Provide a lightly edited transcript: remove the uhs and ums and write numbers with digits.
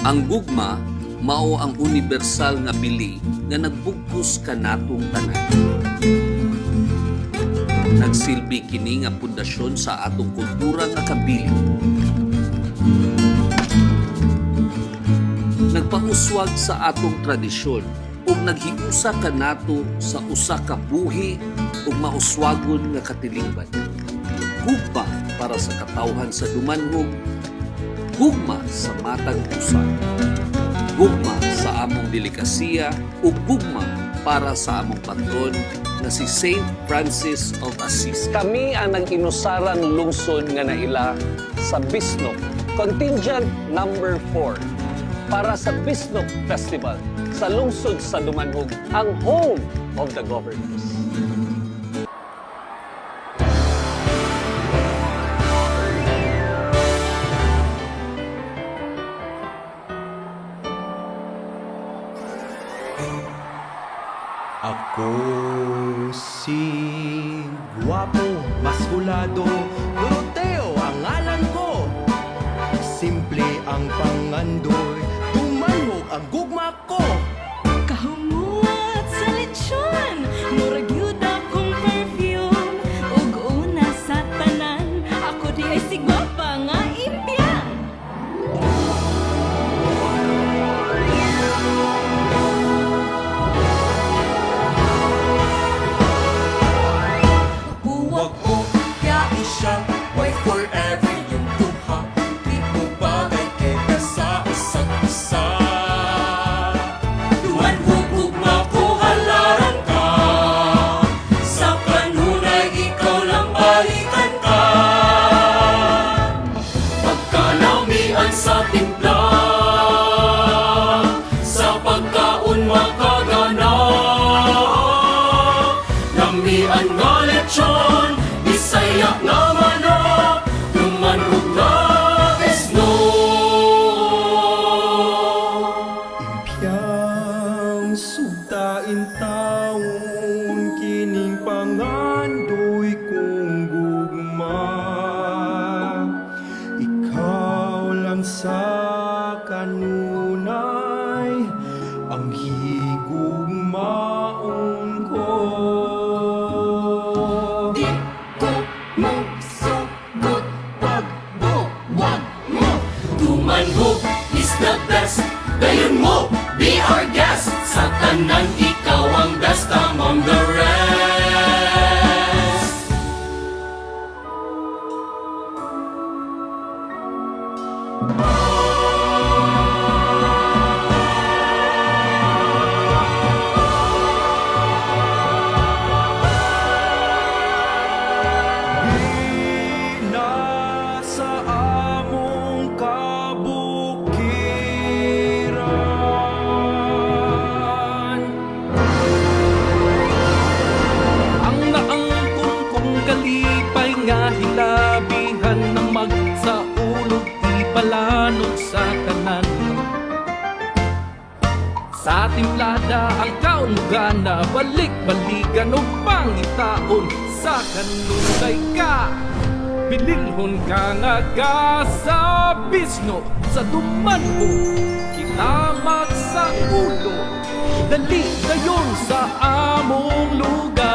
Ang gugma mao ang universal nga bili nga nagbugkos kanatong tanan. Nagsilbi kini nga pundasyon sa atong kultura nga kabilin. Nagpauswag sa atong tradisyon ug naghiusa kanato sa usa ka buhi ug mauswagon nga katilingban. Gugma para sa katawhan sa dumanhog, gugma sa matag usa, gugma sa among delikasiya ug gugma para sa among patron na si Saint Francis of Assisi. Kami ang nag-inusarang lungsod nga naila sa Bisnok, Contingent number 4, para sa Bisnok Festival sa lungsod sa Dumanhog, ang home of the governors. Ako si guwapo, maskulado, Doroteo ang ngalan ko. Simple ang pangandoy, tumanhog ang gugma ko. Kahumuat sa lechon, murag yun akong perfume. Ug una sa tanan, ako di ay sigwapa nga impyang. Huwag mo yain siya, why forever yung duha. Di mo bagay kaya sa isa't isa. Tuwan hugugma ko halaran ka, sa kanunay ikaw lang balikan ka. Pagkalamian sa timpla, sa pagkaon makagana. Lamian nga lechon, Bisaya nga manok, tumanhog nga Bisno. Impyang sugtain taon, kining pangandoy kong gugma. Ikaw lang sa kanunay, ang higugmaon ko. Di ko magsugot pagbuwag mo. Tumanhog is the best, dayon mo, be our guest. Sa tanan, ikaw ang best among the rest. Nasa among kabukiran. Ang naangkon kong kalipay nga hilabihan ng magsaulog ipalanod sa tanan. Sa timplada ang kaunugana, balik-balikan o pangitaon sa kanunay ka. Bililhon ka nga ka sa Bisno, sa Dumanhog, kinamak sa ulo. Dali dayon sa among lugar.